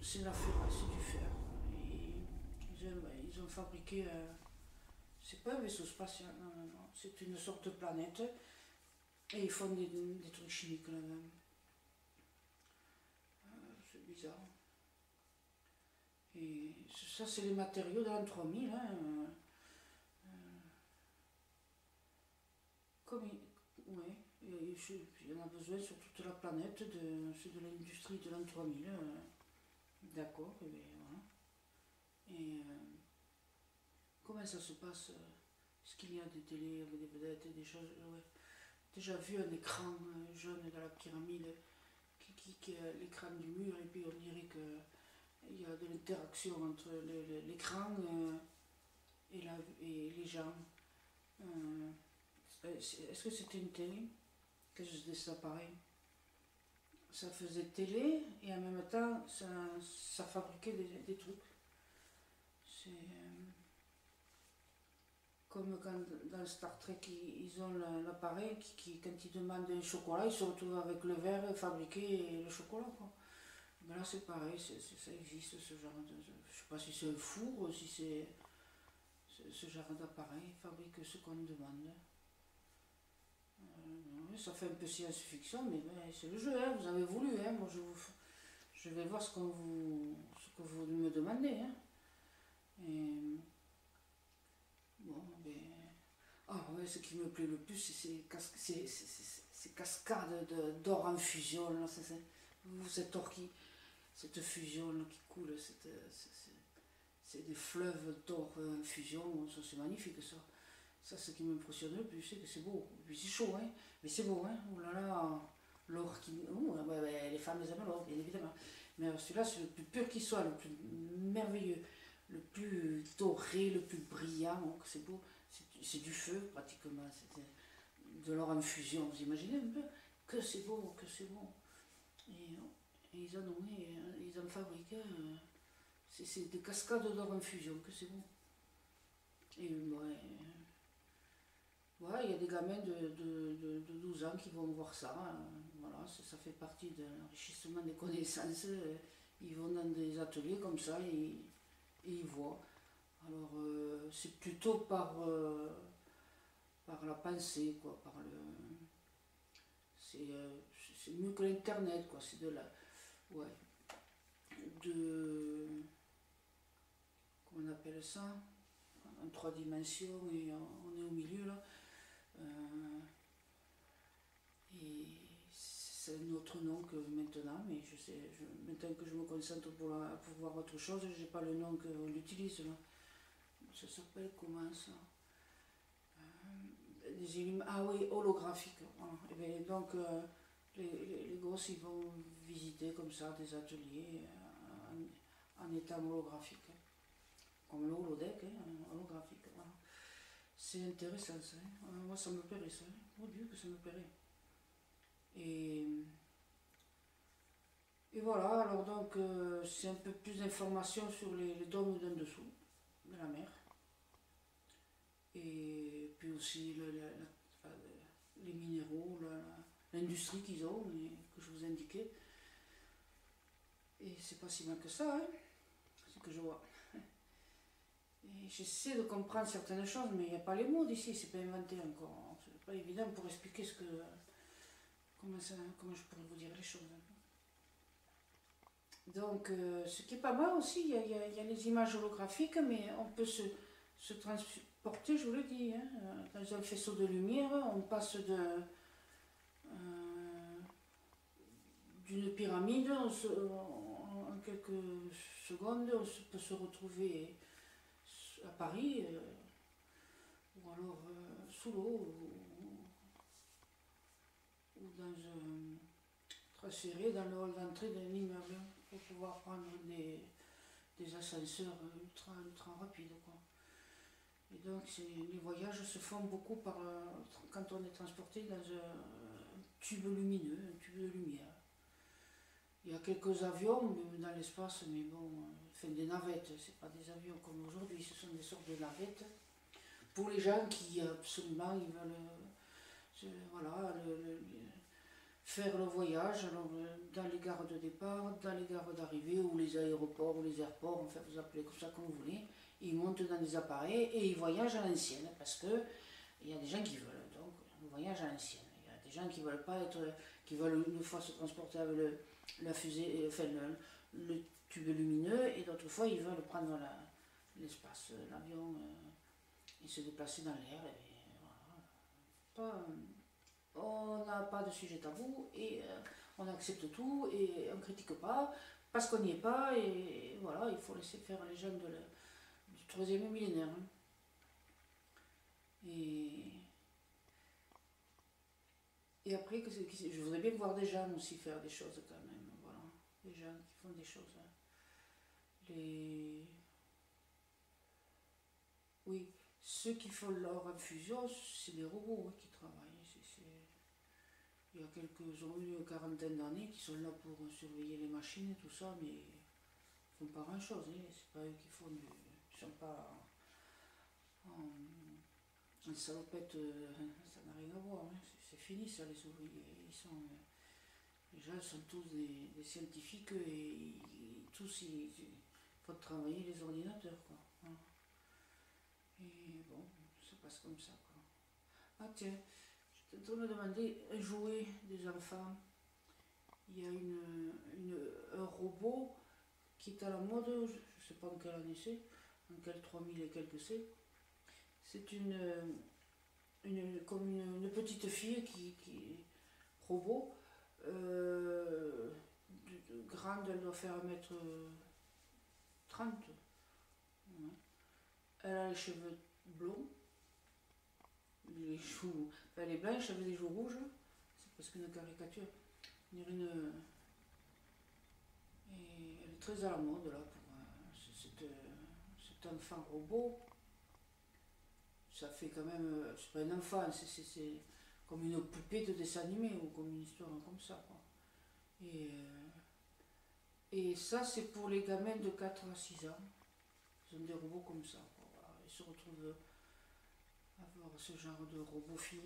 c'est la ferraille, c'est du fer. Et ils ont fabriqué, c'est pas un vaisseau spatial, non, non, non, c'est une sorte de planète. Et ils font des trucs chimiques là-même. C'est bizarre. Et ça, c'est les matériaux de l'an 3000. Hein. Comme ouais, il y en a besoin sur toute la planète, c'est de l'industrie de l'an 3000. D'accord, et bien voilà. Et comment ça se passe est-ce qu'il y a des télés avec des vedettes et des choses ouais. Déjà vu un écran jaune dans la pyramide qui est l'écran du mur et puis on dirait qu'il y a de l'interaction entre l'écran et les gens. Est-ce que c'était une télé? Qu'est-ce que c'était ça pareil? Ça faisait télé et en même temps ça fabriquait des trucs. C'est comme quand dans Star Trek ils ont l'appareil qui quand ils demandent un chocolat, ils se retrouvent avec le verre fabriqué et le chocolat quoi. Mais là c'est pareil, ça existe ce genre de. Je sais pas si c'est un four, si c'est ce genre d'appareil fabrique ce qu'on demande. Ça fait un peu science-fiction, mais c'est le jeu, hein, vous avez voulu, hein, moi je vais voir ce que vous me demandez. Hein. Et, bon, ben. Ah ouais, ce qui me plaît le plus, c'est ces cascades d'or en fusion, là, cet or cette fusion là, qui coule, c'est des fleuves d'or en fusion, ça c'est magnifique ça. Ça, ce qui m'impressionne le plus, c'est que c'est beau. Et puis c'est chaud, hein. Mais c'est beau, hein. Oh là là, l'or qui. Oh, ouais, les femmes aiment l'or, bien évidemment. Mais celui-là, c'est le plus pur qui soit, le plus merveilleux, le plus doré, le plus brillant. Oh, c'est beau. C'est du feu, pratiquement. C'est de l'or en fusion. Vous imaginez un peu que c'est beau, que c'est beau. Et ils en ont, ils en fabriquent. C'est des cascades d'or en fusion, que c'est beau. Et ouais. Ouais, il y a des gamins de 12 ans qui vont voir ça. Voilà, ça fait partie de l'enrichissement des connaissances. Ils vont dans des ateliers comme ça et ils voient. Alors, c'est plutôt par la pensée, quoi. C'est mieux que l'Internet, quoi. C'est de la. Ouais. Comment on appelle ça? En 3 dimensions et on est au milieu là. Et c'est un autre nom que maintenant, mais je sais, maintenant que je me concentre pour voir autre chose, j'ai pas le nom qu'on utilise là. Ça s'appelle comment ça? Ah oui, holographique. Voilà. Et bien, donc les gosses ils vont visiter comme ça des ateliers en état holographique. Comme le holodeck, hein, holographique. Voilà. C'est intéressant ça. Hein. Moi ça me plairait ça. Hein. Mon Dieu que ça me plairait. Et voilà, alors donc c'est un peu plus d'informations sur les dômes d'en dessous de la mer. Et puis aussi les minéraux, l'industrie qu'ils ont, que je vous indiquais. Et c'est pas si mal que ça, hein, ce que je vois. Et j'essaie de comprendre certaines choses, mais il n'y a pas les mots d'ici, c'est pas inventé encore. C'est pas évident pour expliquer comment je pourrais vous dire les choses. Donc, ce qui est pas mal aussi, il y a les images holographiques, mais on peut se transporter, je vous le dis, hein, dans un faisceau de lumière, on passe d'une pyramide, en quelques secondes, on peut se retrouver à Paris, ou alors sous l'eau, ou dans un transféré dans le hall d'entrée d'un immeuble pour pouvoir prendre des ascenseurs ultra rapides. Quoi. Et donc les voyages se font beaucoup quand on est transporté dans un tube lumineux, un tube de lumière. Il y a quelques avions dans l'espace, mais bon, enfin des navettes, c'est pas des avions comme aujourd'hui, ce sont des sortes de navettes. Pour les gens qui absolument ils veulent voilà, faire le voyage, alors dans les gares de départ, dans les gares d'arrivée, ou les aéroports, ou les airports, enfin vous appelez comme ça comme vous voulez. Ils montent dans des appareils et ils voyagent à l'ancienne, parce que il y a des gens qui veulent, donc on voyage à l'ancienne. Il y a des gens qui veulent pas être, qui veulent une fois se transporter avec la fusée, enfin le tube lumineux, et d'autres fois ils veulent prendre l'espace, l'avion, et se déplacer dans l'air. Voilà. On n'a pas de sujet tabou et on accepte tout et on ne critique pas parce qu'on n'y est pas, et voilà, il faut laisser faire les gens du troisième millénaire. Hein. Et après, je voudrais bien voir des gens aussi faire des choses quand même, voilà, des gens qui font des choses. Hein. Oui, ceux qui font leur infusion, c'est des robots qui travaillent. Il y a ils ont eu une quarantaine d'années qui sont là pour surveiller les machines et tout ça, mais ils font pas grand chose. Hein. C'est pas eux qui font du. Ils sont pas en salopette, ça n'a rien à voir. Hein. C'est fini ça, les ouvriers. Les gens sont tous des scientifiques et tous ils font travailler les ordinateurs. Quoi. Hein. Et bon, ça passe comme ça. Quoi. Ah tiens, je t'ai me demander un jouet des enfants. Il y a un robot qui est à la mode, je ne sais pas en quelle année c'est, en quelle 3000 et quelques c'est. C'est comme une petite fille qui est robot, grande, elle doit faire 1m30. Ouais. Elle a les cheveux blonds, les joues, elle est blanche avec des joues rouges, c'est presque une caricature. Et elle est très à la mode là pour cet enfant robot. Ça fait quand même, c'est pas un enfant, c'est comme une poupée de dessin animé ou comme une histoire comme ça. Quoi. Et ça, c'est pour les gamins de 4 à 6 ans. Ils ont des robots comme ça. Quoi. Voilà. Ils se retrouvent à avoir ce genre de robot fin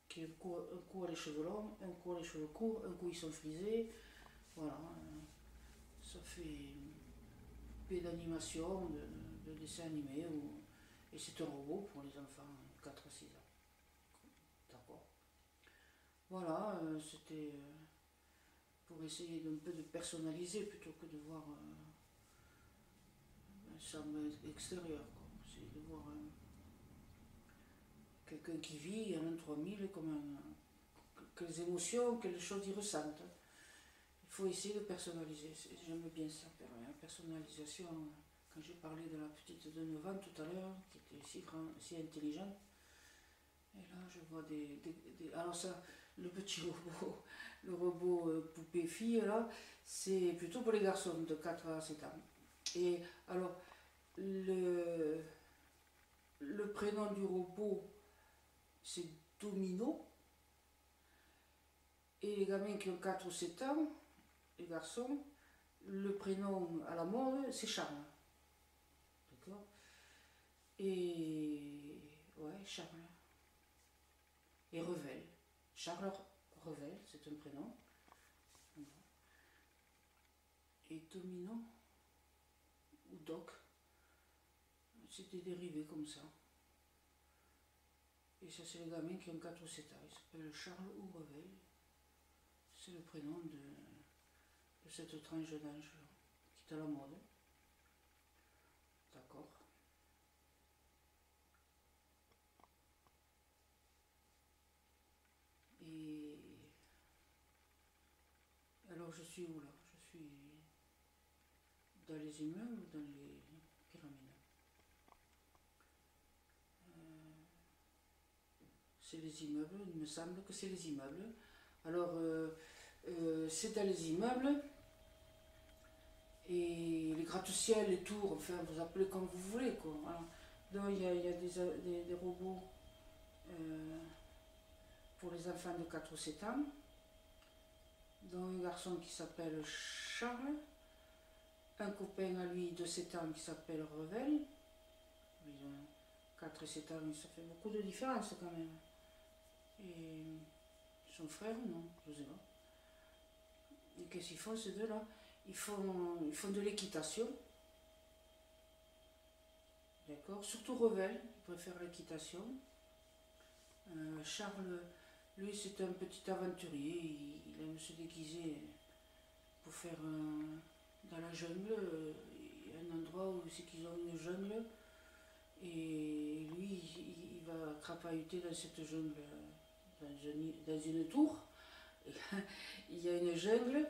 qui un coup a les cheveux longs, un coup a les cheveux courts, un coup ils sont frisés. Voilà. Ça fait une poupée d'animation, de dessin animé. Et c'est un robot pour les enfants de 4 à 6 ans. D'accord. Voilà, c'était pour essayer d'un peu de personnaliser plutôt que de voir un charme extérieur. C'est de voir quelqu'un qui vit en 3000, quelles émotions, quelles choses il ressente. Il faut essayer de personnaliser. J'aime bien ça, la personnalisation. Quand j'ai parlé de la petite de 9 ans tout à l'heure, qui était si intelligente, et là je vois alors ça, le petit robot, le robot poupée fille là, c'est plutôt pour les garçons de 4 à 7 ans. Et alors, le prénom du robot, c'est Domino. Et les gamins qui ont 4 ou 7 ans, les garçons, le prénom à la mode, c'est Charles. D'accord. Et ouais, Charles. Et Revel. Charles Revel, c'est un prénom. Et Domino, ou Doc, c'était dérivé comme ça. Et ça, c'est les gamins qui ont 4 ou 7 ans. Ils s'appellent Charles ou Revel. C'est le prénom de cette tranche d'âge qui est à la mode. D'accord. Et alors je suis où là? Je suis dans les immeubles ou dans les pyramides? C'est les immeubles, il me semble que c'est les immeubles. Alors c'est dans les immeubles. Et les gratte-ciel, les tours, enfin vous appelez comme vous voulez quoi. Voilà. Donc il y a des robots pour les enfants de 4 ou 7 ans, dont un garçon qui s'appelle Charles, un copain à lui de 7 ans qui s'appelle Revel. Ils ont 4 et 7 ans, mais ça fait beaucoup de différence quand même. Et son frère, non, je sais pas. Et qu'est-ce qu'ils font ces deux-là? Ils font de l'équitation. D'accord. Surtout Revel, il préfère l'équitation. Charles, lui, c'est un petit aventurier. Il aime se déguiser pour faire dans la jungle. Il y a un endroit où c'est qu'ils ont une jungle. Et lui, il va crapahuter dans cette jungle, dans une tour. Il y a une jungle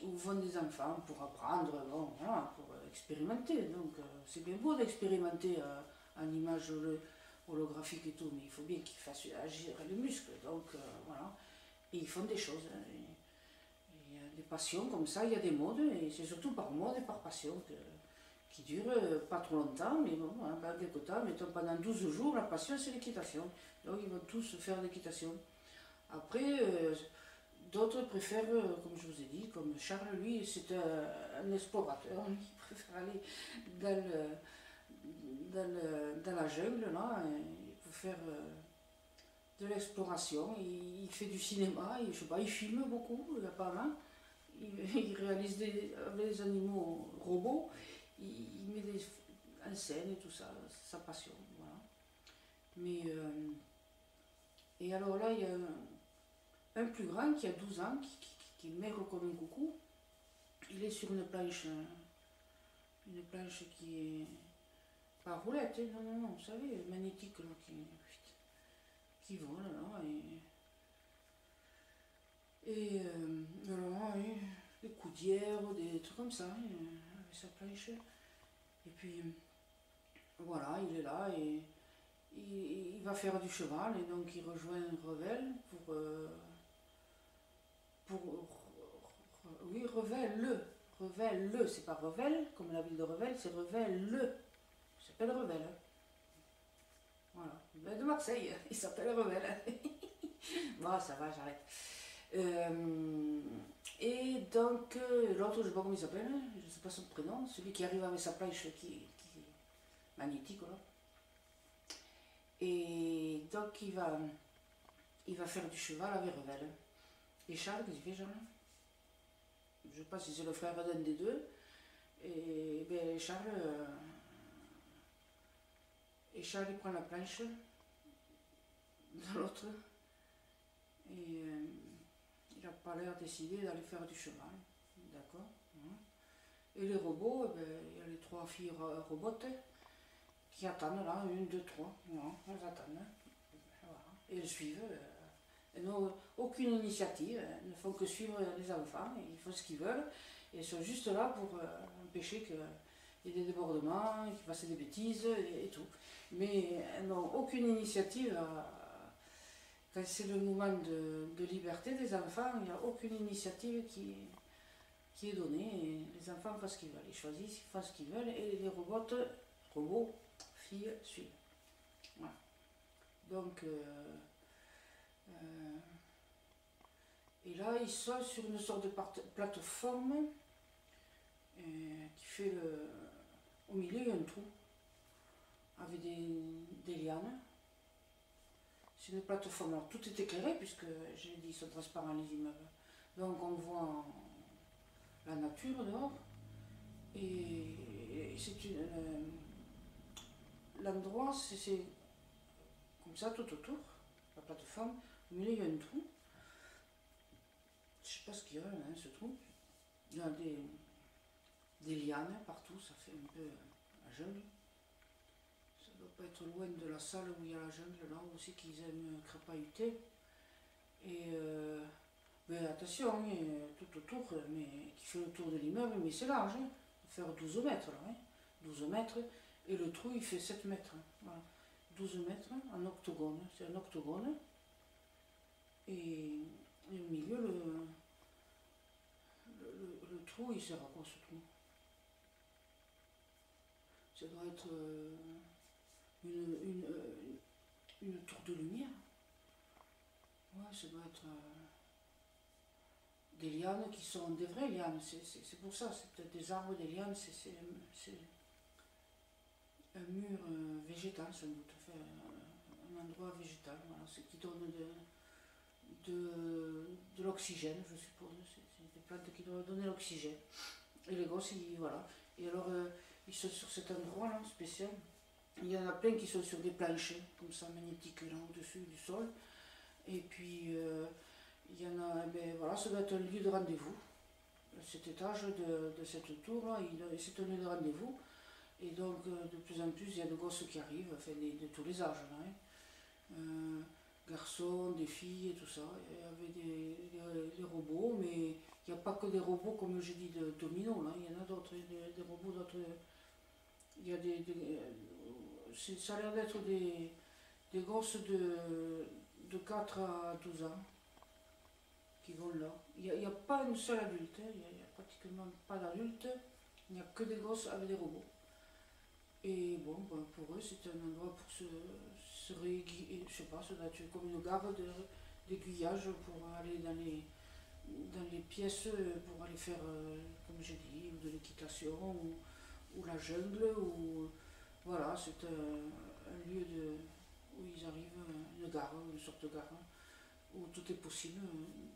où vont des enfants pour apprendre, bon, voilà, pour expérimenter. Donc c'est bien beau d'expérimenter en image holographique et tout, mais il faut bien qu'ils fassent agir les muscles. Donc voilà. Et ils font des choses. Il y a des passions comme ça, il y a des modes, et c'est surtout par mode et par passion qui durent pas trop longtemps, mais bon, hein, pas quelque temps, mettons pendant 12 jours, la passion c'est l'équitation. Donc ils vont tous faire l'équitation. Après, d'autres préfèrent, comme je vous ai dit, comme Charles, lui, c'est un explorateur, il préfère aller dans la jungle, là, il peut faire de l'exploration, il fait du cinéma, je sais pas, il filme beaucoup, apparemment, il réalise des animaux robots, il met en scène et tout ça, c'est sa passion, voilà. Mais, et alors là, il y a un plus grand qui a 12 ans, qui est maigre comme un coucou. Il est sur une planche qui est pas roulette, hein, non, vous savez, magnétique, là, qui vole, là, et alors, des coudières, des trucs comme ça, avec sa planche. Et puis, voilà, il est là, et il va faire du cheval, et donc il rejoint Revel oui, Revel, c'est pas Revel, comme la ville de Revel, c'est Revel. Il s'appelle Revel. Hein. Voilà. Il est de Marseille, il s'appelle Revel. Bon, ça va, j'arrête. Et donc, l'autre, je sais pas comment il s'appelle, je sais pas son prénom, celui qui arrive avec sa planche qui est magnétique, là. Et donc, il va faire du cheval avec Revel. Et Charles, qu'est-ce qu'il fait, Charles? Je ne sais pas si c'est le frère d'un des deux. Et ben, Charles, il prend la planche de l'autre. Et il n'a pas l'air décidé d'aller faire du cheval. D'accord. Et les robots, ben, il y a les 3 filles robots qui attendent là, 1, 2, 3. Voilà, elles attendent. Voilà. Et elles suivent. Elles n'ont aucune initiative, elles ne font que suivre les enfants, ils font ce qu'ils veulent, et elles sont juste là pour empêcher qu'il y ait des débordements, qu'ils fassent des bêtises et tout. Mais elles n'ont aucune initiative. Quand c'est le moment de liberté des enfants, il n'y a aucune initiative qui est donnée, et les enfants font ce qu'ils veulent, ils choisissent, ils font ce qu'ils veulent, et les robots, filles, suivent. Voilà. Donc, et là, ils sont sur une sorte de plateforme qui fait au milieu, il y a un trou avec des lianes. C'est une plateforme. Alors, tout est éclairé, puisque j'ai dit, ils sont transparents, les immeubles. Donc, on voit la nature dehors. Et c'est l'endroit, c'est comme ça, tout autour, la plateforme. Au milieu, il y a un trou. Je sais pas ce qu'il y a là, ce trou. Il y a des lianes partout, ça fait un peu la jungle. Ça doit pas être loin de la salle où il y a la jungle, là aussi qu'ils aiment crapahuter. Et mais attention, tout autour, mais qui fait le tour de l'immeuble, mais c'est large, hein. Il va faire 12 mètres là, hein. 12 mètres, et le trou il fait 7 mètres. Hein. Voilà. 12 mètres en octogone, c'est un octogone. Et au milieu, le trou, il sert à quoi ce trou? Ça doit être une tour de lumière. Ouais, ça doit être des lianes qui sont des vraies lianes. C'est pour ça, c'est peut-être des arbres, des lianes, c'est un mur végétal sans doute, enfin, un endroit végétal, voilà, ce qui donne de l'oxygène, je suppose. C'est des plantes qui doivent donner l'oxygène. Et les gosses, voilà. Et alors, ils sont sur cet endroit-là, spécial. Il y en a plein qui sont sur des planchers, comme ça, magnétiques, là, au-dessus du sol. Et puis, il y en a, ben voilà, ça doit être un lieu de rendez-vous. Cet étage de cette tour-là, c'est un lieu de rendez-vous. Et donc, de plus en plus, il y a des gosses qui arrivent, enfin, de tous les âges, là, hein. Garçons, des filles et tout ça. Il y avait des robots, mais il n'y a pas que des robots, comme j'ai dit, de domino, là. Il y en a d'autres, des robots d'autres. Il y a ça a l'air d'être des gosses de 4 à 12 ans qui vont là. Il n'y a pas une seule adulte, hein. Il n'y a pratiquement pas d'adultes. Il n'y a que des gosses avec des robots. Et bon, ben, pour eux, c'est un endroit pour se réaiguiller, je sais pas, ça doit être comme une gare d'aiguillage pour aller dans les pièces, pour aller faire, comme j'ai dit, de l'équitation, ou la jungle, ou voilà, c'est un lieu où ils arrivent, une gare, une sorte de gare, hein, où tout est possible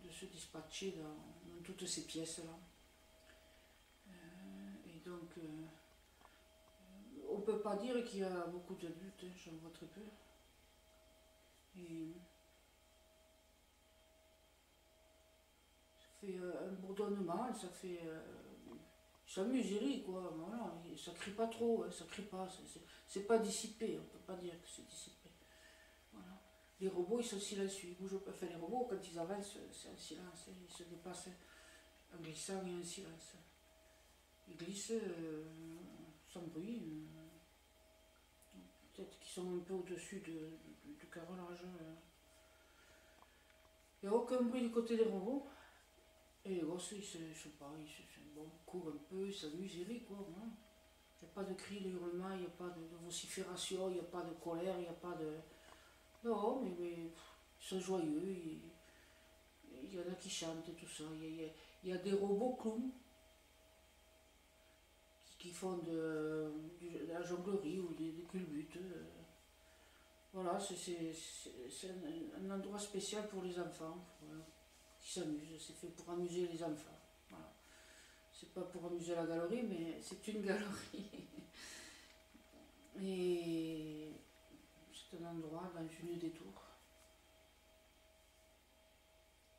de se dispatcher dans toutes ces pièces-là. Et donc, on ne peut pas dire qu'il y a beaucoup d'adultes, hein, j'en vois très peu. Et ça fait un bourdonnement, ça fait. Ça s'amuse, quoi, voilà. Ça crie pas trop, hein, ça crie pas, c'est pas dissipé, on peut pas dire que c'est dissipé. Voilà. Les robots, ils sont silencieux, ils bougent pas. Enfin, les robots, quand ils avancent, c'est un silence, hein, ils se dépassent en glissant et en silence. Ils glissent sans bruit. Peut-être qu'ils sont un peu au-dessus du carrelage. Il n'y a aucun bruit du côté des robots. Et les gosses, je sais pas, bon, courent un peu, ils s'amusent, ils rient, quoi. Voilà. Il n'y a pas de cris, de hurlements, il n'y a pas de vocifération, il n'y a pas de colère, il n'y a pas de. Non, mais ils sont joyeux, il y en a qui chantent et tout ça. Il y a des robots clowns qui font de la jonglerie ou des culbutes. Voilà, c'est un endroit spécial pour les enfants, voilà, qui s'amusent. C'est fait pour amuser les enfants. Voilà. C'est pas pour amuser la galerie, mais c'est une galerie. Et c'est un endroit dans une des tours.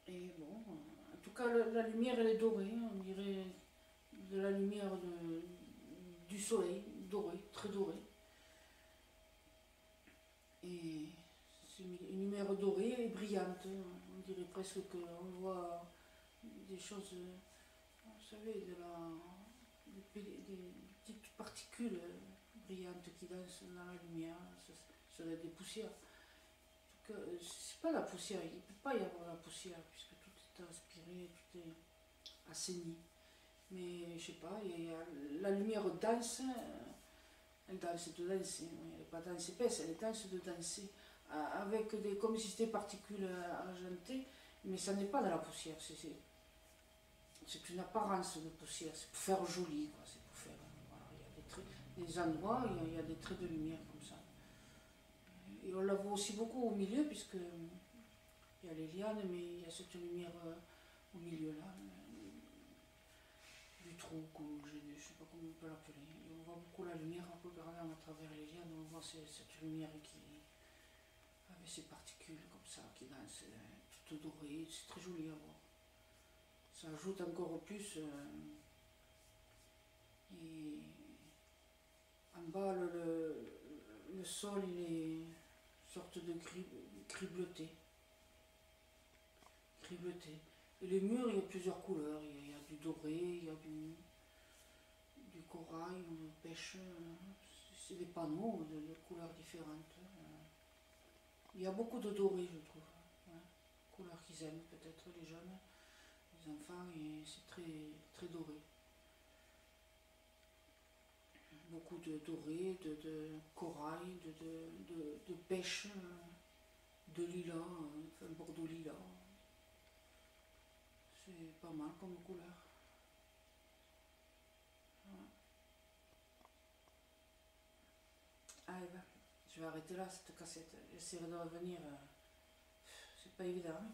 Et bon, en tout cas, la lumière, elle est dorée, on dirait de la lumière du soleil, dorée, très dorée. Et c'est une lumière dorée et brillante. On dirait presque qu'on voit des choses, vous savez, des petites particules brillantes qui dansent dans la lumière. Ça serait des poussières. C'est pas la poussière, il ne peut pas y avoir la poussière puisque tout est inspiré, tout est assaini. Mais je sais pas, la lumière danse, elle danse de danser, elle n'est pas danse épaisse, elle danse de danser, avec comme si c'était des particules argentées, mais ça n'est pas de la poussière, c'est une apparence de poussière, c'est pour faire joli, quoi, c'est pour faire, voilà, il y a des endroits, il y a des traits de lumière comme ça. Et on la voit aussi beaucoup au milieu, puisque il y a les lianes, mais il y a cette lumière au milieu là, du trou, je ne sais pas comment on peut l'appeler. Et on voit beaucoup la lumière en regardant à travers les lianes, on voit cette lumière avec ces particules comme ça, qui dansent, toutes dorées, c'est très joli à voir. Ça ajoute encore plus. Et en bas, le sol, il est une sorte de gris bleuté. Et les murs, il y a plusieurs couleurs. Il y a du doré, il y a du corail, on pêche. C'est des panneaux de couleurs différentes. Il y a beaucoup de doré, je trouve. Ouais. Couleurs qu'ils aiment peut-être les jeunes, les enfants, et c'est très, très doré. Beaucoup de doré, de corail, de pêche, de lilas, enfin bordeaux lilas. C'est pas mal comme couleur. Ouais. Allez, ben, je vais arrêter là cette cassette. J'essaierai de revenir. C'est pas évident. Hein.